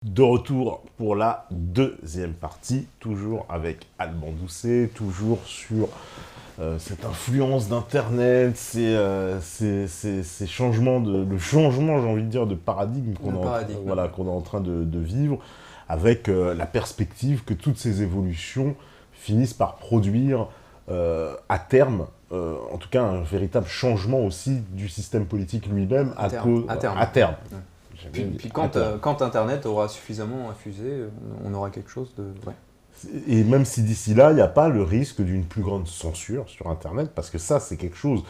De retour pour la deuxième partie, toujours avec Alban Doucet, toujours sur cette influence d'Internet, ces changements le changement, j'ai envie de dire, de paradigme voilà, qu'on est en train de vivre, avec la perspective que toutes ces évolutions finissent par produire à terme, en tout cas un véritable changement aussi du système politique lui-même à terme. À terme. Ouais. Puis quand Internet aura suffisamment infusé, on aura quelque chose de... Ouais. Et même si d'ici là, il n'y a pas le risque d'une plus grande censure sur Internet, parce que ça, c'est quelque chose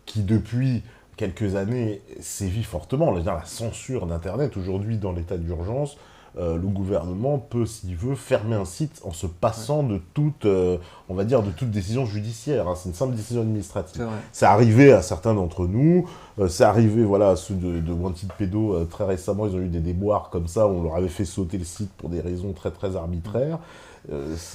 qui, depuis quelques années, sévit fortement. La censure d'Internet, aujourd'hui, dans l'état d'urgence, le gouvernement peut, s'il veut, fermer un site en se passant de toute, on va dire, de toute décision judiciaire. Hein. C'est une simple décision administrative. C'est arrivé à certains d'entre nous, c'est arrivé, voilà, à ceux de Wanted Pedo, très récemment, ils ont eu des déboires comme ça, où on leur avait fait sauter le site pour des raisons très très arbitraires.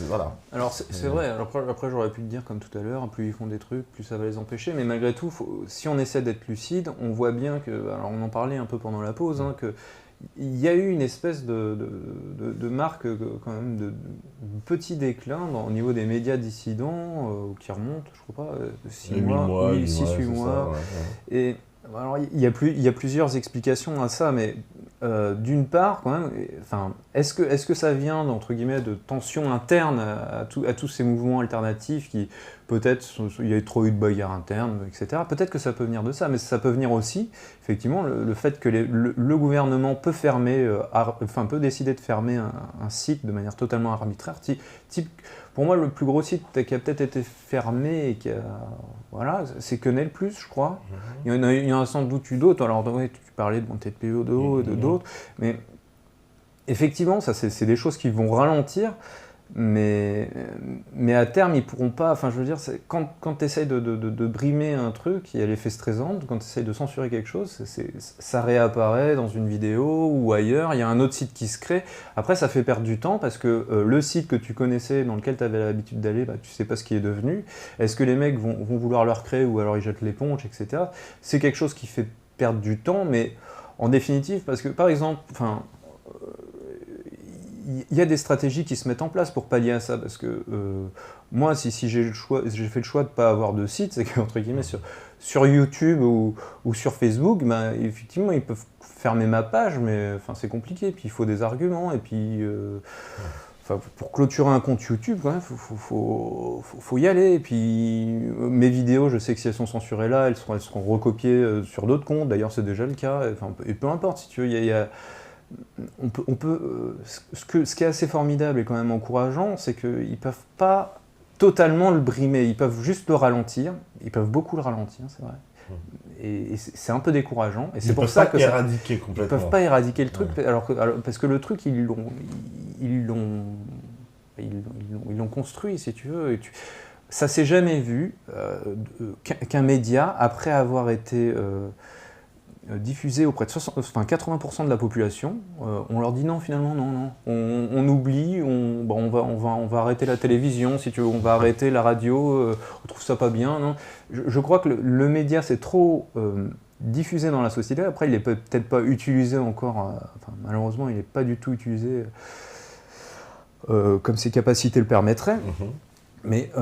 Voilà. Alors c'est vrai, après j'aurais pu te dire comme tout à l'heure, plus ils font des trucs, plus ça va les empêcher, mais malgré tout, si on essaie d'être lucide, on voit bien que, alors on en parlait un peu pendant la pause, hein, que il y a eu une espèce de marque quand même de petit déclin au niveau des médias dissidents qui remonte, je crois pas, 6 mois, 6-8 mois. Ouais. Et alors il y a plusieurs explications à ça, mais d'une part, quand même, est-ce que ça vient entre guillemets de tensions internes à tous ces mouvements alternatifs qui peut-être il y a trop eu de bagarres internes, etc. Peut-être que ça peut venir de ça, mais ça peut venir aussi, effectivement, le fait que le gouvernement peut fermer, peut décider de fermer un site de manière totalement arbitraire. Type, pour moi, le plus gros site qui a peut-être été fermé et qui a, voilà, c'est Quenelle Plus, je crois. Il y en a sans doute eu d'autres. Alors, ouais, tu parlais de Wanted Pedo et d'autres, mais effectivement, ça, c'est des choses qui vont ralentir. Mais à terme, ils pourront pas. Enfin, je veux dire, quand tu essayes de brimer un truc, il y a l'effet stressant. Quand tu essayes de censurer quelque chose, ça réapparaît dans une vidéo ou ailleurs. Il y a un autre site qui se crée. Après, ça fait perdre du temps parce que le site que tu connaissais, dans lequel tu avais l'habitude d'aller, tu sais pas ce qui est devenu. Est-ce que les mecs vont vouloir le recréer ou alors ils jettent l'éponge, etc. C'est quelque chose qui fait perdre du temps, mais en définitive, parce que par exemple, il y a des stratégies qui se mettent en place pour pallier à ça, parce que moi, si j'ai fait le choix de ne pas avoir de site, c'est qu'entre guillemets, sur YouTube ou sur Facebook, effectivement, ils peuvent fermer ma page, mais c'est compliqué, puis il faut des arguments, et puis pour clôturer un compte YouTube, il faut y aller, et puis mes vidéos, je sais que si elles sont censurées là, elles seront recopiées sur d'autres comptes, d'ailleurs c'est déjà le cas, et peu importe, si tu veux, il y a on peut ce qui est assez formidable et quand même encourageant, c'est qu'ils ne peuvent pas totalement le brimer, ils peuvent juste le ralentir, ils peuvent beaucoup le ralentir, c'est vrai. Et c'est un peu décourageant. Et c'est pour ça que éradiquer complètement. Ils peuvent pas éradiquer le truc, parce que le truc, ils l'ont construit, si tu veux. Ça s'est jamais vu qu'un média, après avoir été diffusé auprès de 80% de la population, on leur dit non, finalement, non. On oublie, on va arrêter la télévision, si tu veux, on va arrêter la radio, on trouve ça pas bien. Non. Je crois que le média, c'est trop diffusé dans la société. Après, il n'est peut-être pas utilisé encore, malheureusement, il n'est pas du tout utilisé comme ses capacités le permettraient. Mais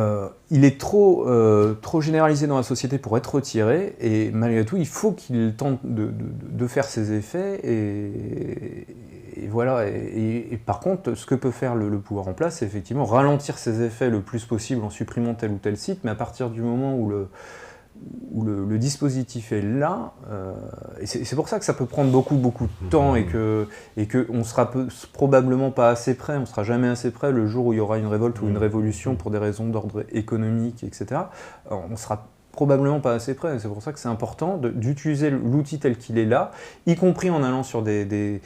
il est trop généralisé dans la société pour être retiré, et malgré tout, il faut qu'il tente de faire ses effets, et voilà. Et par contre, ce que peut faire le pouvoir en place, c'est effectivement ralentir ses effets le plus possible en supprimant tel ou tel site, mais à partir du moment où le dispositif est là, et c'est pour ça que ça peut prendre beaucoup de temps, et qu'on sera probablement pas assez près, on sera jamais assez près le jour où il y aura une révolte ou une révolution pour des raisons d'ordre économique, etc. On sera probablement pas assez près, c'est pour ça que c'est important d'utiliser l'outil tel qu'il est là, y compris en allant sur des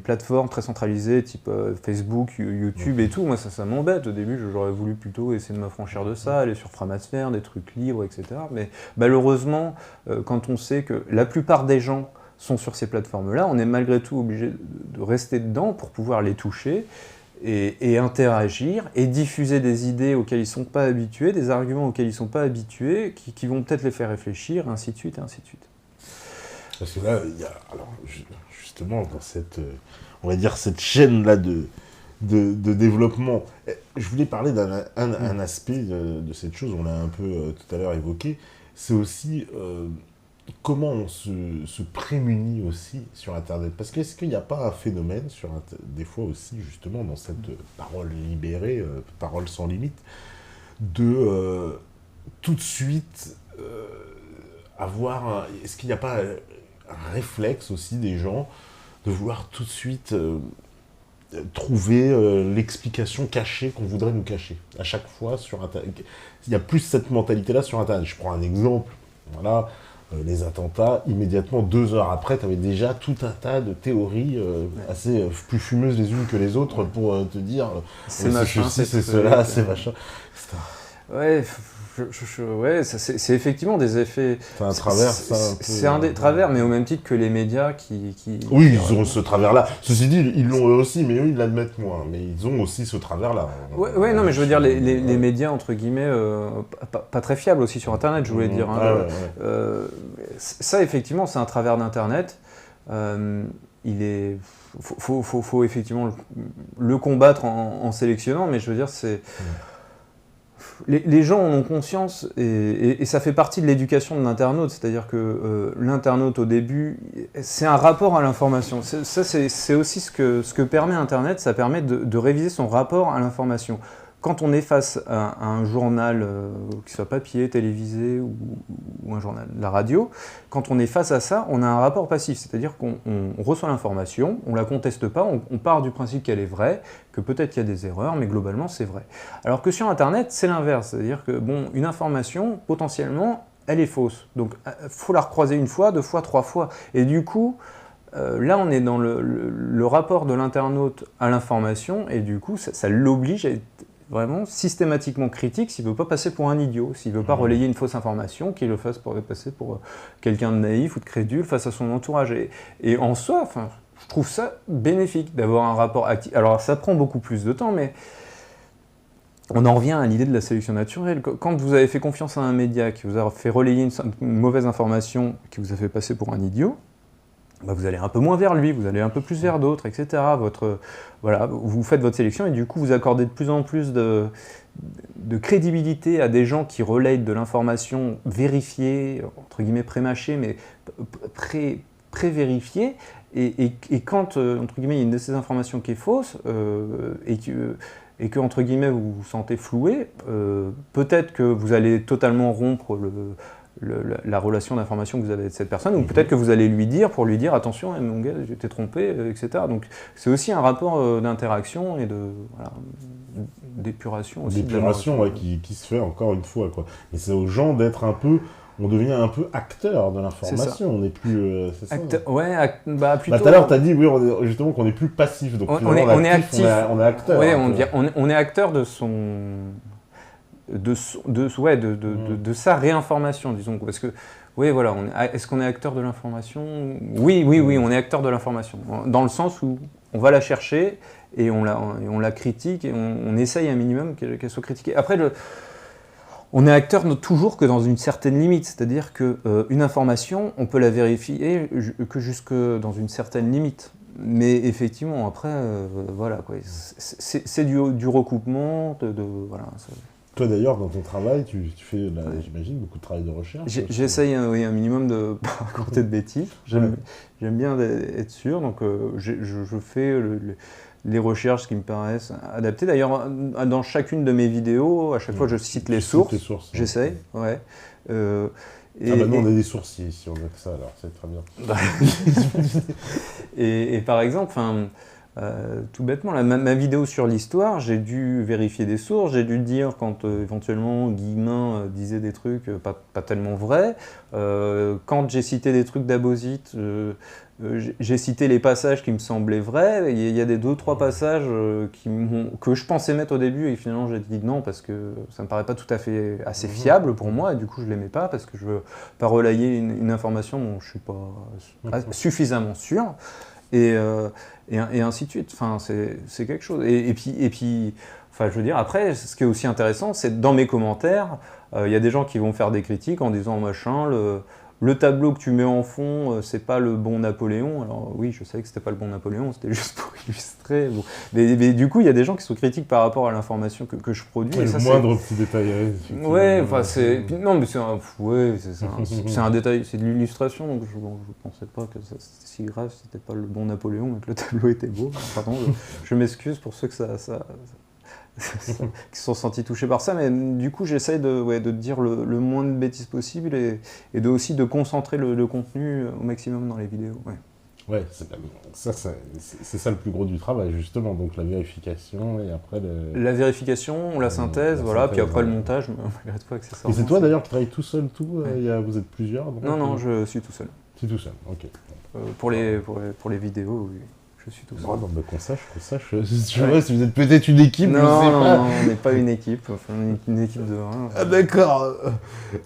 plateformes très centralisées type Facebook, YouTube et tout. Moi ça m'embête. Au début j'aurais voulu plutôt essayer de m'affranchir de ça, aller sur Framasphère, des trucs libres, etc. Mais malheureusement, quand on sait que la plupart des gens sont sur ces plateformes-là, on est malgré tout obligé de rester dedans pour pouvoir les toucher et interagir et diffuser des idées auxquelles ils ne sont pas habitués, des arguments auxquels ils ne sont pas habitués, qui vont peut-être les faire réfléchir, ainsi de suite, et ainsi de suite. Parce que là, il y a, alors, justement, dans cette, on va dire, cette chaîne-là de développement, je voulais parler d'un aspect de cette chose, on l'a un peu tout à l'heure évoqué, c'est aussi comment on se prémunit aussi sur Internet. Parce que est-ce qu'il n'y a pas un phénomène, des fois aussi, justement, dans cette parole libérée, parole sans limite, de tout de suite est-ce qu'il n'y a pas un réflexe aussi des gens de vouloir tout de suite trouver l'explication cachée qu'on voudrait nous cacher à chaque fois sur Internet. Il y a plus cette mentalité-là sur Internet. Je prends un exemple, voilà, les attentats, immédiatement, 2 heures après, tu avais déjà tout un tas de théories assez plus fumeuses les unes que les autres pour te dire c'est machin, c'est cela, c'est machin. Ouais, ouais, c'est effectivement des effets. C'est un travers, ça. C'est un des travers, mais au même titre que les médias Oui, ils ont ce travers-là. Ceci dit, ils l'ont eux aussi, mais eux, ils l'admettent moins. Mais ils ont aussi ce travers-là. Ouais, non, mais je veux dire, les médias, entre guillemets, pas très fiables aussi sur Internet, je voulais dire. Hein, ça, effectivement, c'est un travers d'Internet. Faut effectivement le combattre en sélectionnant, mais je veux dire, c'est... Les gens en ont conscience et ça fait partie de l'éducation de l'internaute, c'est-à-dire que l'internaute au début, c'est un rapport à l'information. C'est aussi ce que permet Internet, ça permet de réviser son rapport à l'information. Quand on est face à un journal, qu'il soit papier, télévisé ou un journal, la radio, quand on est face à ça, on a un rapport passif, c'est-à-dire qu'on reçoit l'information, on ne la conteste pas, on part du principe qu'elle est vraie, que peut-être qu'il y a des erreurs, mais globalement c'est vrai. Alors que sur Internet, c'est l'inverse, c'est-à-dire que une information, potentiellement, elle est fausse. Donc il faut la recroiser 1 fois, 2 fois, 3 fois. Et du coup, là on est dans le rapport de l'internaute à l'information, et du coup ça l'oblige à être vraiment systématiquement critique s'il ne veut pas passer pour un idiot, s'il ne veut pas relayer une fausse information, qu'il le fasse passer pour quelqu'un de naïf ou de crédule face à son entourage. Et en soi, je trouve ça bénéfique d'avoir un rapport actif. Alors ça prend beaucoup plus de temps, mais on en revient à l'idée de la sélection naturelle. Quand vous avez fait confiance à un média qui vous a fait relayer une mauvaise information, qui vous a fait passer pour un idiot, vous allez un peu moins vers lui, vous allez un peu plus vers d'autres, etc. Vous faites votre sélection et du coup vous accordez de plus en plus de crédibilité à des gens qui relayent de l'information vérifiée, entre guillemets pré-mâchée, mais pré-vérifiée. Et quand, entre guillemets, il y a une de ces informations qui est fausse et que, entre guillemets, vous vous sentez floué, peut-être que vous allez totalement rompre la relation d'information que vous avez avec cette personne, ou peut-être que vous allez lui dire, attention, mon gars, je t'ai trompé, etc. Donc c'est aussi un rapport d'interaction et d'épuration aussi. D'épuration, qui se fait encore une fois, quoi. Mais c'est aux gens d'être on devient un peu acteur de l'information, on n'est plus... c'est ça, plutôt... tout à l'heure, tu as dit, justement, qu'on n'est plus passif, donc on est actif. On est acteur. Oui, on est acteur de sa réinformation, disons. Parce que, est-ce qu'on est acteur de l'information ? Oui, on est acteur de l'information. Dans le sens où on va la chercher et on la critique et on essaye un minimum qu'elle soit critiquée. Après, on est acteur toujours que dans une certaine limite. C'est-à-dire qu'une information, on peut la vérifier que jusque dans une certaine limite. Mais effectivement, après, c'est du recoupement, Toi d'ailleurs, dans ton travail, tu fais, j'imagine, beaucoup de travail de recherche. J'essaye un minimum de pas raconter de bêtises. J'aime bien être sûr, donc je fais les recherches qui me paraissent adaptées. D'ailleurs, dans chacune de mes vidéos, à chaque fois, je cite les sources. J'essaye, ouais. Nous, on a des sourciers ici, on a que ça, alors c'est très bien. et par exemple, tout bêtement, ma vidéo sur l'histoire, j'ai dû vérifier des sources, j'ai dû dire quand éventuellement Guillemin disait des trucs pas tellement vrais. Quand j'ai cité des trucs d'Abosite, j'ai cité les passages qui me semblaient vrais. Il y a des 2-3 passages que je pensais mettre au début et finalement j'ai dit non parce que ça me paraît pas tout à fait assez fiable pour moi et du coup je l'aimais pas parce que je veux pas relayer une information dont je suis pas suffisamment sûr. Et ainsi de suite. Enfin, c'est quelque chose. Et puis, je veux dire, après, ce qui est aussi intéressant, c'est dans mes commentaires, il y a des gens qui vont faire des critiques en disant machin, le tableau que tu mets en fond, c'est pas le bon Napoléon. Alors oui, je savais que c'était pas le bon Napoléon, c'était juste pour illustrer. Bon. Mais du coup, il y a des gens qui sont critiques par rapport à l'information que je produis. Ouais, et ça, le moindre petit détail. Ouais, enfin c'est. Non, mais c'est un détail, c'est de l'illustration, donc je pensais pas que c'était si grave, c'était pas le bon Napoléon, mais que le tableau était beau. Pardon, je m'excuse pour ceux que qui se sont sentis touchés par ça, mais du coup j'essaie de dire le moins de bêtises possible et aussi de concentrer le contenu au maximum dans les vidéos. Ouais, c'est ça le plus gros du travail, justement, donc la vérification et après la vérification, la synthèse, puis après le montage, malgré tout, accessoirement. Et c'est toi d'ailleurs qui travailles tout seul, vous êtes plusieurs Non, je suis tout seul. Tu es tout seul, ok. Pour les vidéos, oui. Je suis tout seul. Non, mais qu'on sache. Si vous êtes peut-être une équipe, non, je sais pas. Non, on n'est pas une équipe, enfin une équipe de 1. Ah d'accord.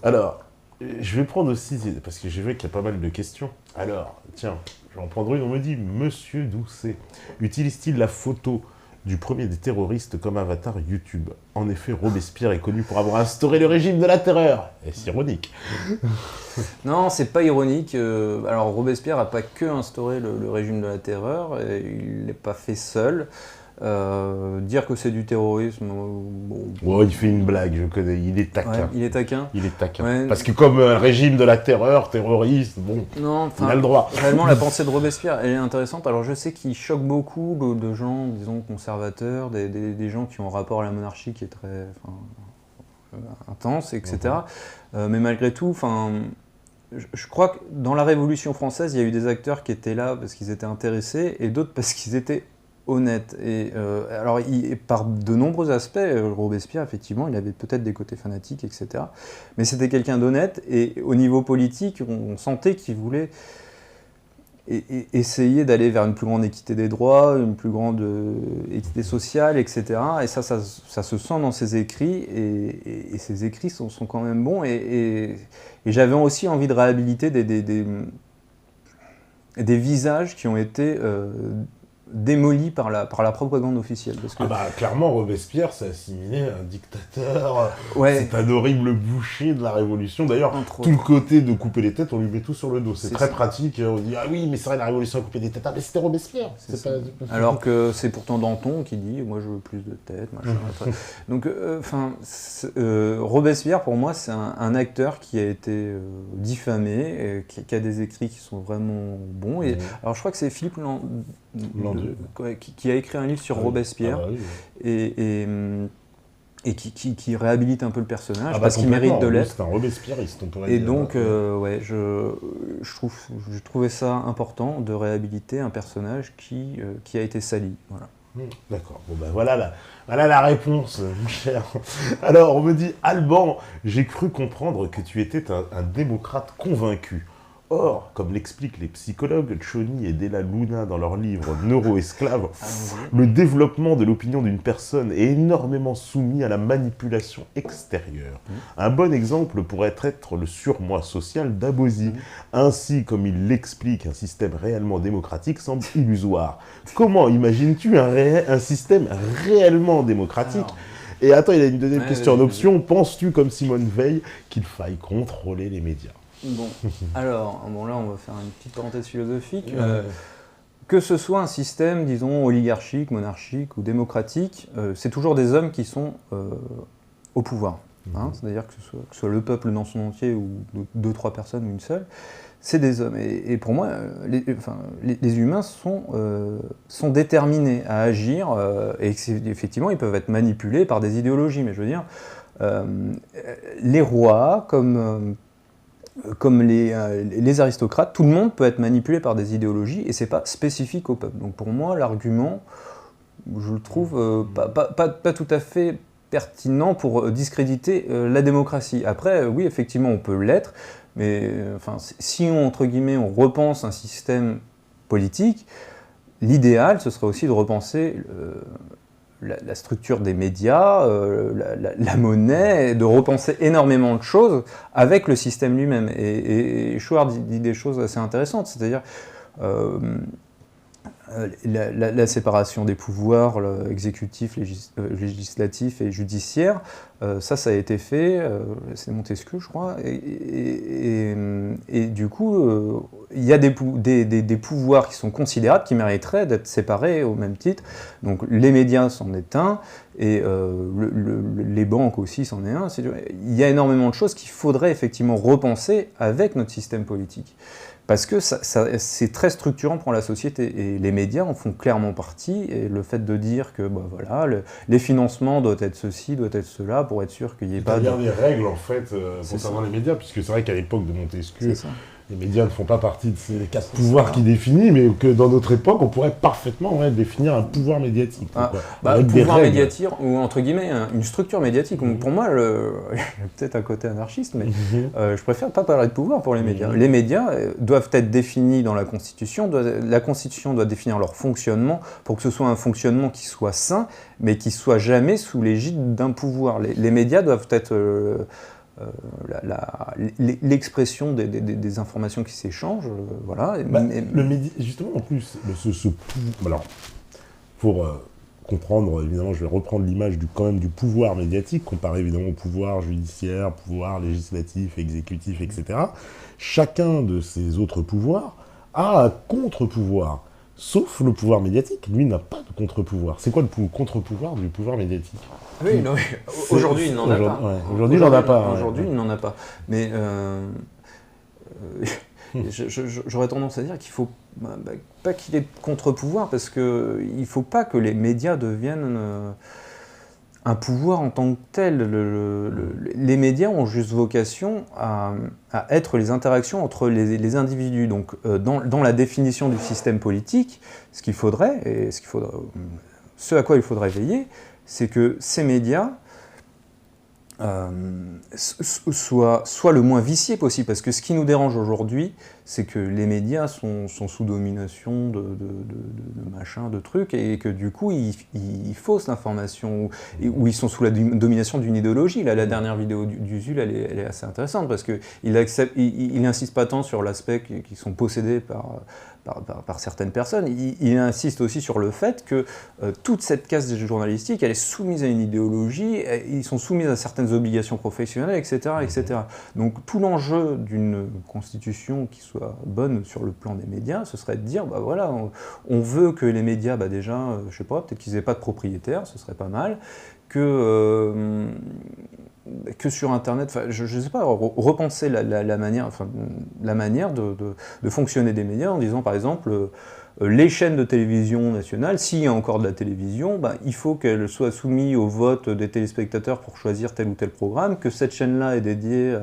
Alors, je vais prendre aussi, parce que j'ai vu qu'il y a pas mal de questions. Alors, tiens, je vais en prendre une, on me dit, Monsieur Doucet, utilise-t-il la photo du premier des terroristes comme avatar YouTube? En effet, Robespierre est connu pour avoir instauré le régime de la terreur. Est-ce ironique? Non, c'est pas ironique. Alors Robespierre n'a pas que instauré le régime de la terreur, et il ne l'a pas fait seul. Dire que c'est du terrorisme, il fait une blague, je connais, il est taquin. Ouais, il est taquin. Ouais. Parce que comme un régime de la terreur, terroriste, il a le droit. Réellement, la pensée de Robespierre, elle est intéressante. Alors je sais qu'il choque beaucoup de gens, disons, conservateurs, des gens qui ont un rapport à la monarchie qui est très intense, etc. Mais malgré tout, je crois que dans la Révolution française, il y a eu des acteurs qui étaient là parce qu'ils étaient intéressés et d'autres parce qu'ils étaient honnête. Et alors, par de nombreux aspects, Robespierre, effectivement, il avait peut-être des côtés fanatiques, etc. Mais c'était quelqu'un d'honnête, et au niveau politique, on sentait qu'il voulait essayer d'aller vers une plus grande équité des droits, une plus grande équité sociale, etc. Et ça se sent dans ses écrits, et ses écrits sont quand même bons. Et j'avais aussi envie de réhabiliter des visages qui ont été démoli par la propagande officielle. Parce que... clairement, Robespierre s'est assimilé à un dictateur, ouais. C'est un horrible boucher de la Révolution. D'ailleurs, tout le côté de couper les têtes, on lui met tout sur le dos. C'est très pratique, on dit « Ah oui, mais c'est vrai, la Révolution a coupé des têtes. » Ah, mais c'était Robespierre. Alors que c'est pourtant Danton qui dit « Moi, je veux plus de têtes, machin. » Donc, Robespierre, pour moi, c'est un acteur qui a été diffamé, qui a des écrits qui sont vraiment bons. Et, alors, je crois que c'est Philippe qui a écrit un livre sur Robespierre et qui réhabilite un peu le personnage parce qu'il mérite de l'être. C'est un Robespierriste, on pourrait dire. Et dire. donc, je trouvais ça important de réhabiliter un personnage qui a été sali. Voilà. D'accord. Bon voilà la réponse, mon cher. Alors, on me dit « Alban, j'ai cru comprendre que tu étais un démocrate convaincu. » Or, comme l'expliquent les psychologues Tchoni et Della Luna dans leur livre « Neuro-esclave », le développement de l'opinion d'une personne est énormément soumis à la manipulation extérieure. Un bon exemple pourrait être le surmoi social d'Abosi. Ainsi, comme il l'explique, un système réellement démocratique semble illusoire. Comment imagines-tu un système réellement démocratique ? Et attends, il y a une deuxième question en option. Penses-tu, comme Simone Veil, qu'il faille contrôler les médias ? Bon, alors, là on va faire une petite parenthèse philosophique. Que ce soit un système, disons, oligarchique, monarchique ou démocratique, c'est toujours des hommes qui sont au pouvoir. C'est-à-dire que ce soit le peuple dans son entier ou 2-3 personnes ou une seule, c'est des hommes. Et pour moi, les humains sont déterminés à agir, et effectivement, ils peuvent être manipulés par des idéologies. Mais je veux dire, les rois, comme les aristocrates, tout le monde peut être manipulé par des idéologies et c'est pas spécifique au peuple. Donc pour moi, l'argument, je le trouve pas tout à fait pertinent pour discréditer la démocratie. Après, oui, effectivement, on peut l'être, mais si entre guillemets, on repense un système politique, l'idéal, ce serait aussi de repenser la structure des médias, la monnaie, de repenser énormément de choses avec le système lui-même. Et Schwartz dit des choses assez intéressantes, c'est-à-dire la séparation des pouvoirs exécutifs, législatifs et judiciaires, ça a été fait, c'est Montesquieu je crois, et du coup il y a des pouvoirs qui sont considérables, qui mériteraient d'être séparés au même titre. Donc les médias c'en est un, et les banques aussi c'en est un. Il y a énormément de choses qu'il faudrait effectivement repenser avec notre système politique. Parce que c'est très structurant pour la société, et les médias en font clairement partie, et le fait de dire que les financements doivent être ceci, doivent être cela, pour être sûr qu'il n'y ait pas... Il y a des règles en fait concernant les médias, puisque c'est vrai qu'à l'époque de Montesquieu, les médias ne font pas partie de ces quatre pouvoirs qu'il définit, mais que dans notre époque, on pourrait parfaitement définir un pouvoir médiatique. Un pouvoir médiatique, ou entre guillemets, une structure médiatique. Pour moi, peut-être un côté anarchiste, mais je préfère pas parler de pouvoir pour les médias. Les médias doivent être définis dans la Constitution. La Constitution doit définir leur fonctionnement pour que ce soit un fonctionnement qui soit sain, mais qui soit jamais sous l'égide d'un pouvoir. Les médias doivent être... l'expression des informations qui s'échangent, voilà. Justement, en plus, alors, pour comprendre, évidemment, je vais reprendre l'image quand même du pouvoir médiatique, comparé évidemment au pouvoir judiciaire, pouvoir législatif, exécutif, etc. Chacun de ces autres pouvoirs a un contre-pouvoir, sauf le pouvoir médiatique, lui n'a pas de contre-pouvoir. C'est quoi le contre-pouvoir du pouvoir médiatique ? Oui, non, aujourd'hui, il n'en a pas. Ouais, aujourd'hui, il n'en a pas. Aujourd'hui, il n'en a pas. Mais j'aurais tendance à dire qu'il ne faut pas qu'il y ait de contre-pouvoir, parce qu'il ne faut pas que les médias deviennent un pouvoir en tant que tel. Les médias ont juste vocation à être les interactions entre les individus. Donc, dans la définition du système politique, ce à quoi il faudrait veiller, c'est que ces médias soient le moins viciés possible. Parce que ce qui nous dérange aujourd'hui, c'est que les médias sont sous domination de machins, de trucs, et que du coup, ils faussent l'information, ou ils sont sous la domination d'une idéologie. Là, la dernière vidéo d'Usul, elle est assez intéressante, parce qu'il n'insiste pas tant sur l'aspect qu'ils sont possédés par certaines personnes. Il insiste aussi sur le fait que toute cette caste journalistique, elle est soumise à une idéologie, ils sont soumis à certaines obligations professionnelles, etc., etc. Donc tout l'enjeu d'une constitution qui soit bonne sur le plan des médias, ce serait de dire, on veut que les médias, déjà, je sais pas, peut-être qu'ils n'aient pas de propriétaires, ce serait pas mal, que sur Internet, je ne sais pas, repenser la manière de fonctionner des médias, en disant par exemple, les chaînes de télévision nationales, s'il y a encore de la télévision, il faut qu'elles soient soumises au vote des téléspectateurs pour choisir tel ou tel programme, que cette chaîne-là est dédiée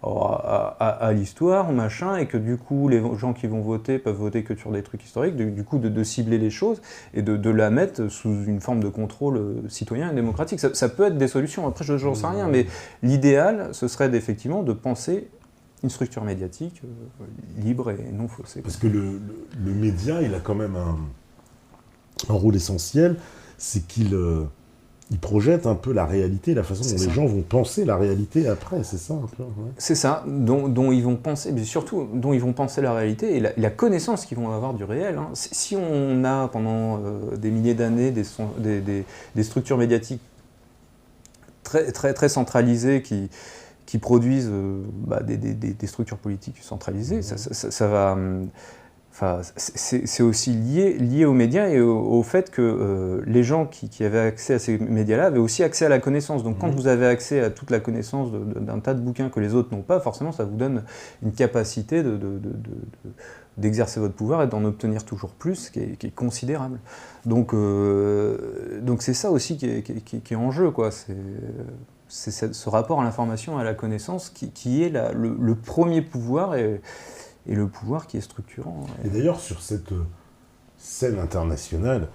à l'histoire, machin, et que du coup les gens qui vont voter peuvent voter que sur des trucs historiques, du coup de cibler les choses et de la mettre sous une forme de contrôle citoyen et démocratique. Ça peut être des solutions, après je n'en sais rien, mais l'idéal ce serait effectivement de penser une structure médiatique libre et non faussée. Parce que le média, il a quand même un rôle essentiel, c'est qu'il projette un peu la réalité, la façon dont les gens vont penser la réalité après, c'est ça un peu, ouais. C'est ça, dont ils vont penser, mais surtout dont ils vont penser la réalité et la connaissance qu'ils vont avoir du réel. Si on a pendant des milliers d'années des structures médiatiques très, très, très centralisées qui produisent des structures politiques centralisées, ça va... c'est aussi lié aux médias et au fait que les gens qui avaient accès à ces médias-là avaient aussi accès à la connaissance. Donc quand vous avez accès à toute la connaissance d'un tas de bouquins que les autres n'ont pas, forcément ça vous donne une capacité d'exercer votre pouvoir et d'en obtenir toujours plus, qui est considérable. Donc c'est ça aussi qui est en jeu, quoi. C'est ce rapport à l'information, à la connaissance, qui est le premier pouvoir et le pouvoir qui est structurant. Et d'ailleurs, sur cette scène internationale,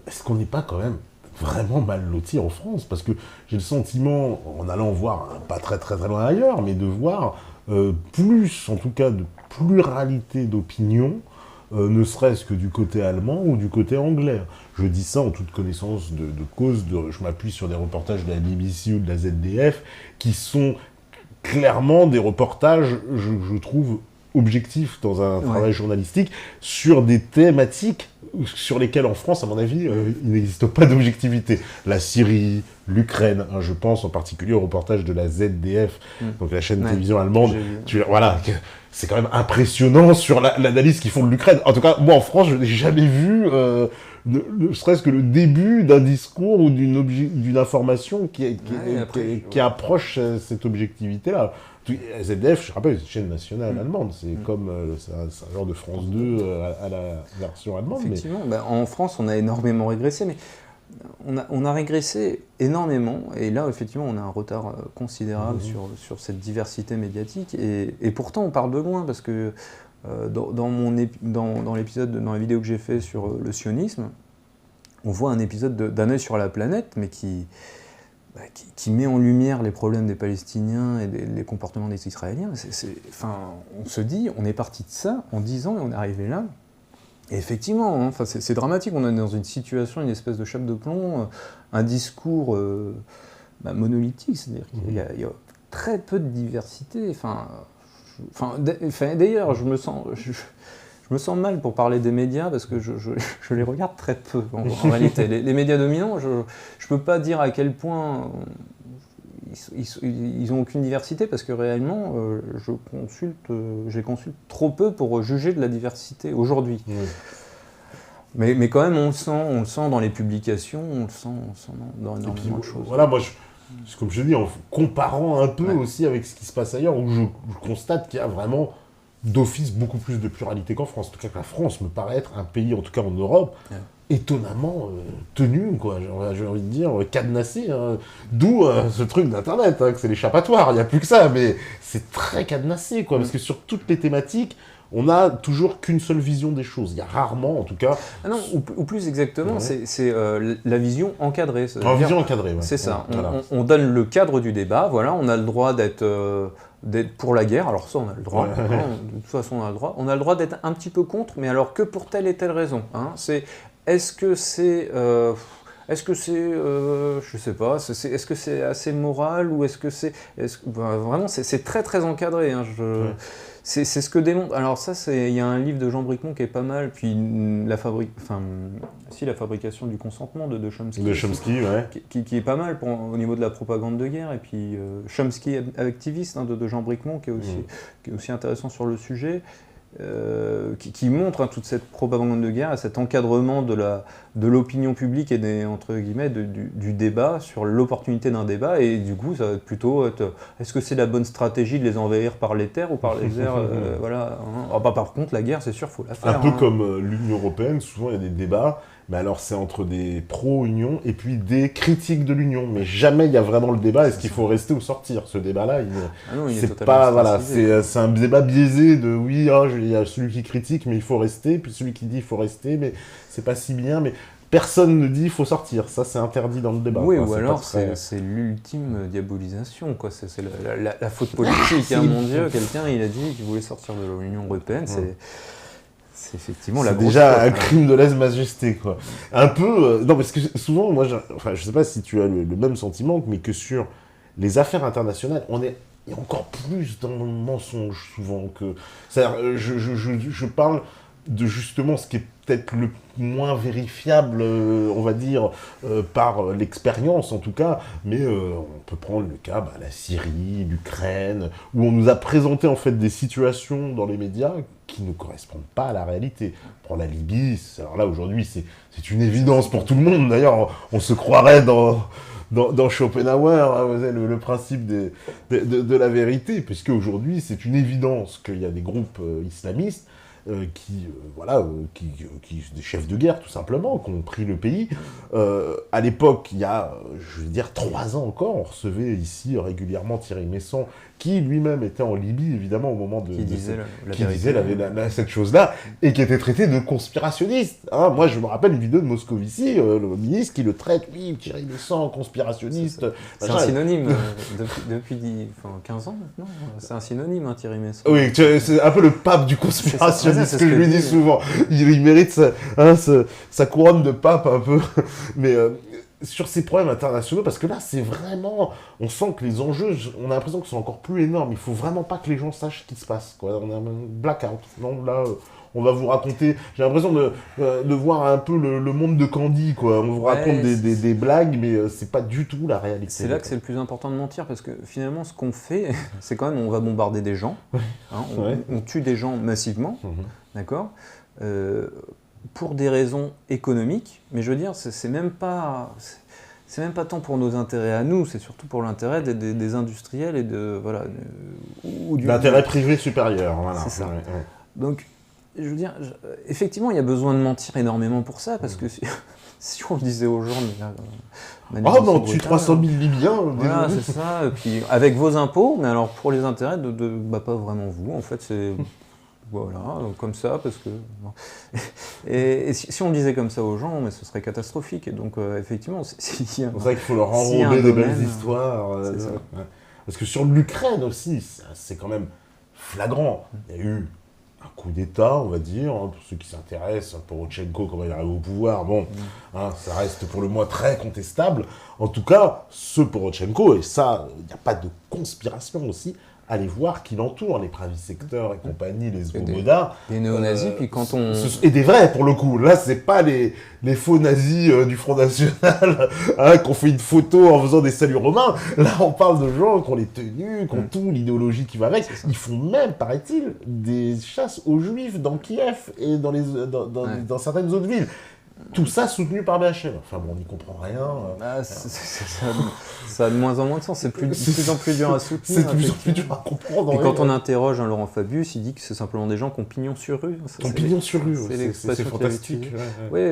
est-ce qu'on n'est pas quand même vraiment mal loti en France? Parce que j'ai le sentiment, en allant voir, pas très très très loin ailleurs, mais de voir plus, en tout cas, de pluralité d'opinions, ne serait-ce que du côté allemand ou du côté anglais. Je dis ça en toute connaissance de cause, je m'appuie sur des reportages de la BBC ou de la ZDF, qui sont clairement des reportages, je trouve, objectifs dans un travail journalistique, sur des thématiques sur lesquels en France, à mon avis, il n'existe pas d'objectivité. La Syrie, l'Ukraine, je pense en particulier au reportage de la ZDF, donc la chaîne de télévision allemande. Voilà, c'est quand même impressionnant sur l'analyse qu'ils font de l'Ukraine. En tout cas, moi en France, je n'ai jamais vu, ne serait-ce que le début d'un discours ou d'une information qui approche cette objectivité-là. ZDF, je rappelle, c'est une chaîne nationale allemande, c'est comme c'est un genre de France 2 à la version allemande. Effectivement, en France, on a énormément régressé, mais on a régressé énormément, et là, effectivement, on a un retard considérable sur cette diversité médiatique, et pourtant, on part de loin, parce que dans l'épisode, dans la vidéo que j'ai fait sur le sionisme, on voit un épisode d'un œil sur la planète, mais qui met en lumière les problèmes des Palestiniens et les comportements des Israéliens. On se dit, on est parti de ça en 10 ans et on est arrivé là. Et effectivement, c'est dramatique, on est dans une situation, une espèce de chape de plomb, un discours monolithique, c'est-à-dire qu'il y a très peu de diversité. D'ailleurs, je me sens mal pour parler des médias parce que je les regarde très peu en réalité. Les médias dominants, je ne peux pas dire à quel point ils n'ont aucune diversité parce que réellement, je les consulte trop peu pour juger de la diversité aujourd'hui. Mais quand même, on le sent dans les publications, on le sent dans énormément de choses. Voilà, moi, comme je dis, en comparant un peu aussi avec ce qui se passe ailleurs, où je constate qu'il y a vraiment d'office beaucoup plus de pluralité qu'en France. En tout cas, que la France me paraît être un pays, en tout cas en Europe, étonnamment tenu, quoi. J'ai envie de dire, cadenassé. D'où ce truc d'Internet, que c'est l'échappatoire, il n'y a plus que ça, mais c'est très cadenassé, quoi, parce que sur toutes les thématiques, on n'a toujours qu'une seule vision des choses. Il y a rarement, en tout cas... Ah non, ou plus exactement, c'est la vision encadrée. La vision encadrée, ouais. C'est ça. On donne le cadre du débat, voilà, on a le droit d'être pour la guerre, alors ça on a le droit, de toute façon on a le droit. On a le droit d'être un petit peu contre, mais alors que pour telle et telle raison. Est-ce que c'est, je sais pas, est-ce que c'est assez moral ou est-ce que c'est... vraiment, c'est très très encadré. C'est ce que démontre... Alors ça, il y a un livre de Jean Bricmont qui est pas mal, puis la fabrication du consentement de Chomsky. De Chomsky, qui est pas mal au niveau de la propagande de guerre. Et puis Chomsky activiste de Jean Bricmont, qui est aussi intéressant sur le sujet. Qui montre toute cette propagande de guerre et cet encadrement de l'opinion publique et entre guillemets du débat sur l'opportunité d'un débat, et du coup ça va plutôt être est-ce que c'est la bonne stratégie de les envahir par les terres ou par les airs voilà. Par contre la guerre c'est sûr faut la faire. Un peu comme l'Union Européenne, souvent il y a des débats, mais alors c'est entre des pro-Union et puis des critiques de l'Union, mais jamais il y a vraiment le débat, est-ce qu'il faut rester ou sortir? Ce débat-là, c'est pas, voilà, c'est un débat biaisé de oui, il y a celui qui critique, mais il faut rester, puis celui qui dit il faut rester, mais c'est pas si bien, mais personne ne dit il faut sortir, ça c'est interdit dans le débat. Oui, ou alors c'est l'ultime diabolisation, quoi. C'est la faute politique, mon Dieu, quelqu'un il a dit qu'il voulait sortir de l'Union Européenne, c'est effectivement la grosse déjà faute, un crime de lèse-majesté, quoi. Un peu... non, parce que souvent, moi, je sais pas si tu as le même sentiment, mais que sur les affaires internationales, il y a encore plus dans le mensonge, souvent, que... C'est-à-dire, je parle de justement ce qui est peut-être le moins vérifiable, on va dire, par l'expérience en tout cas, mais on peut prendre le cas, la Syrie, l'Ukraine, où on nous a présenté en fait des situations dans les médias qui ne correspondent pas à la réalité. On prend la Libye, alors là aujourd'hui c'est une évidence pour tout le monde, d'ailleurs on se croirait dans Schopenhauer, le principe de la vérité, puisque aujourd'hui c'est une évidence qu'il y a des groupes islamistes des chefs de guerre tout simplement, qui ont pris le pays. À l'époque, il y a, 3 ans encore, on recevait ici régulièrement Thierry Meyssan, qui lui-même était en Libye, évidemment, au moment de... Qui disait cette chose-là, et qui était traité de conspirationniste. Moi, je me rappelle une vidéo de Moscovici, le ministre, qui le traite, Thierry Meyssan, conspirationniste. C'est un synonyme, depuis 15 ans maintenant, c'est un synonyme, Thierry Meyssan. Oui, c'est un peu le pape du conspirationnisme, c'est ce que je lui dis souvent. Il mérite sa couronne de pape, un peu. Mais... sur ces problèmes internationaux, parce que là, c'est vraiment... On sent que les enjeux, on a l'impression qu'ils sont encore plus énormes. Il faut vraiment pas que les gens sachent ce qui se passe, quoi. On a un blackout. Non, là, on va vous raconter, j'ai l'impression de voir un peu le monde de Candy, quoi. On vous raconte des blagues, mais c'est pas du tout la réalité. C'est là que c'est le plus important de mentir, parce que finalement, ce qu'on fait, c'est quand même, on va bombarder des gens, hein, on tue des gens massivement, d'accord, pour des raisons économiques, mais je veux dire, c'est même pas tant pour nos intérêts à nous, c'est surtout pour l'intérêt des industriels et de l'intérêt privé supérieur, voilà. C'est ça. Donc, je veux dire, effectivement, il y a besoin de mentir énormément pour ça, parce que si on le disait aux gens, oh non, tue 300 000 Libyens. Voilà, c'est ça. Et puis avec vos impôts, mais alors pour les intérêts pas vraiment vous. En fait, c'est voilà, comme ça, parce que et si on le disait comme ça aux gens, mais ce serait catastrophique. Et donc effectivement, c'est pour ça qu'il faut leur enrober des belles histoires. Parce que sur l'Ukraine aussi, c'est quand même flagrant. Il y a eu un coup d'État, on va dire, hein, pour ceux qui s'intéressent, Porochenko, comment il arrive au pouvoir, bon, hein, ça reste pour le moins très contestable. En tout cas, ce Porochenko, et ça, il n'y a pas de conspiration aussi, allez voir qui l'entoure, les pravi secteurs et compagnie, les Svoboda. Des néo-nazis, puis quand on... Et des vrais, pour le coup. Là, c'est pas les faux nazis du Front National hein, qui ont fait une photo en faisant des saluts romains. Là, on parle de gens qui ont les tenues, qui ont tout, l'idéologie qui va avec. Ils font même, paraît-il, des chasses aux juifs dans Kiev et dans certaines autres villes. Tout ça soutenu par BHL. Enfin bon, on n'y comprend rien. Ça a de moins en moins de sens. C'est de plus en plus dur à soutenir. C'est de plus en plus dur à comprendre. Et quand on interroge un Laurent Fabius, il dit que c'est simplement des gens qui ont pignon sur rue. Pignon sur rue, c'est fantastique. Oui,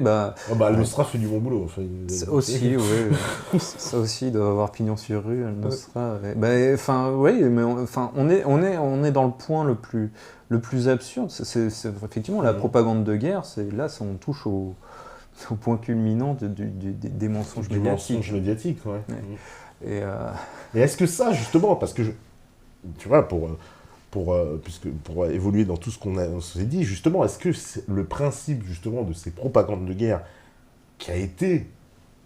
Al-Nosra fait du bon boulot. Enfin, aussi, oui. Ça aussi, il doit avoir pignon sur rue, Al-Nosra. Oui, mais on est dans le point le plus absurde. C'est effectivement la propagande de guerre. Là, on touche au point culminant des mensonges médiatiques. Et est-ce que ça, justement, parce que, tu vois, pour évoluer dans tout ce qu'on s'est dit, justement, est-ce que le principe, justement, de ces propagandes de guerre qui a été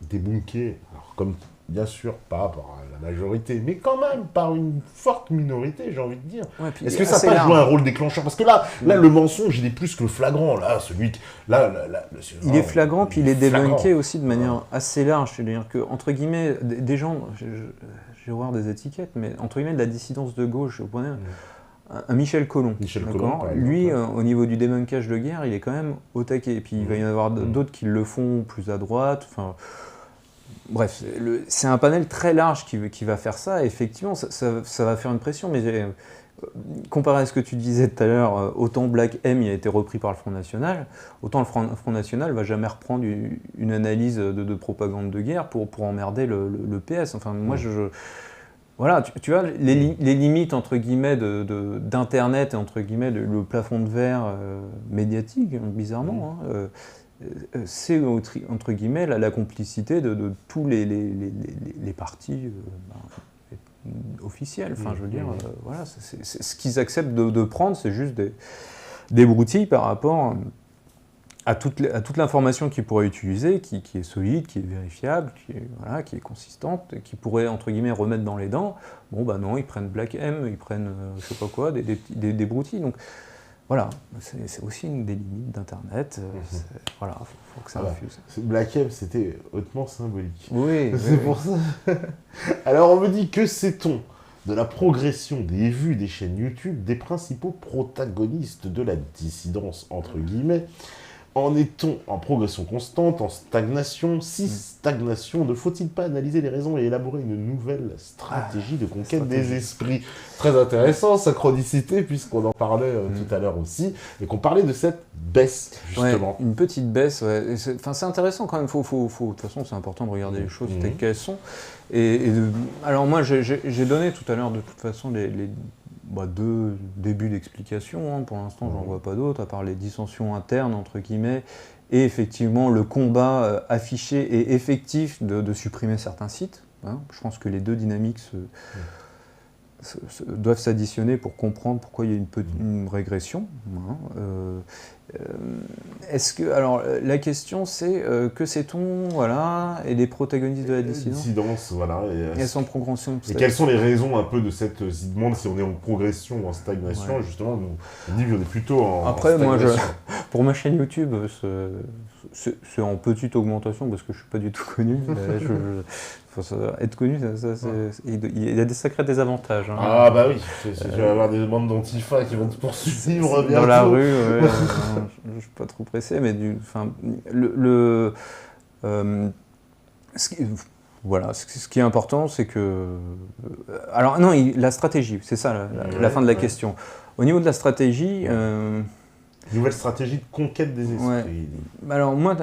débunké, alors comme, bien sûr, pas par la majorité, mais quand même par une forte minorité, j'ai envie de dire. Ouais, est-ce que ça n'a pas joué un rôle déclencheur? Parce que là, le mensonge, il est plus que flagrant. Là, celui qui... il est flagrant, puis il est débunké aussi de manière assez large. C'est-à-dire que, entre guillemets, des gens, je vais voir des étiquettes, mais entre guillemets, de la dissidence de gauche, vous prenez un Michel Collomb. Lui, au niveau du débunkage de guerre, il est quand même au taquet. Et puis, il va y en avoir d'autres qui le font plus à droite. Enfin... Bref, c'est un panel très large qui va faire ça. Et effectivement, ça va faire une pression. Mais comparé à ce que tu disais tout à l'heure, autant Black M il a été repris par le Front National, autant le Front National ne va jamais reprendre une analyse de propagande de guerre pour emmerder le PS. Enfin, moi, voilà, tu vois, les limites, entre guillemets, d'Internet et, entre guillemets, le plafond de verre médiatique, bizarrement, c'est entre guillemets la complicité de tous les partis officiels. Enfin, je veux dire, voilà, c'est ce qu'ils acceptent de prendre, c'est juste des broutilles par rapport à toute l'information qu'ils pourraient utiliser, qui est solide, qui est vérifiable, qui est consistante, qui pourrait, entre guillemets, remettre dans les dents. Bon, bah non, ils prennent Black M, ils prennent, je sais pas quoi, des broutilles. Donc, voilà, c'est aussi une des limites d'Internet. Voilà, faut que ça refuse. Black M, c'était hautement symbolique. Oui. C'est pour ça. Alors, on me dit, que sait-on de la progression des vues des chaînes YouTube des principaux protagonistes de la dissidence, entre guillemets? En est-on en progression constante, en stagnation? Si stagnation, ne faut-il pas analyser les raisons et élaborer une nouvelle stratégie de conquête des esprits? Très intéressant, synchronicité, puisqu'on en parlait tout à l'heure aussi, et qu'on parlait de cette baisse, justement. Ouais, une petite baisse, ouais. C'est intéressant quand même, de toute façon, c'est important de regarder les choses telles qu'elles sont. Alors moi, j'ai donné tout à l'heure, de toute façon, deux débuts d'explication. Pour l'instant, j'en vois pas d'autres, à part les dissensions internes, entre guillemets, et effectivement le combat affiché et effectif de supprimer certains sites. Je pense que les deux dynamiques doivent s'additionner pour comprendre pourquoi il y a une régression. Est-ce que, alors, la question c'est que sait-on, voilà, et les protagonistes de la dissidence Dissidence, voilà. Elles sont en progression. Et quelles sont les raisons un peu de cette... Il demande si on est en progression ou en stagnation, justement, nous, on dit qu'on est plutôt en stagnation. Moi, pour ma chaîne YouTube, c'est en petite augmentation, parce que je suis pas du tout connu. Être connu, il y a des sacrés désavantages. Hein. Ah bah oui, je vais avoir des bandes d'antifa qui vont te poursuivre bientôt. Dans la rue, ouais, je suis pas trop pressé, mais ce qui est important, c'est que... alors non, la stratégie, c'est ça la fin de la question. Au niveau de la stratégie... Nouvelle stratégie de conquête des esprits. Ouais. Alors moi,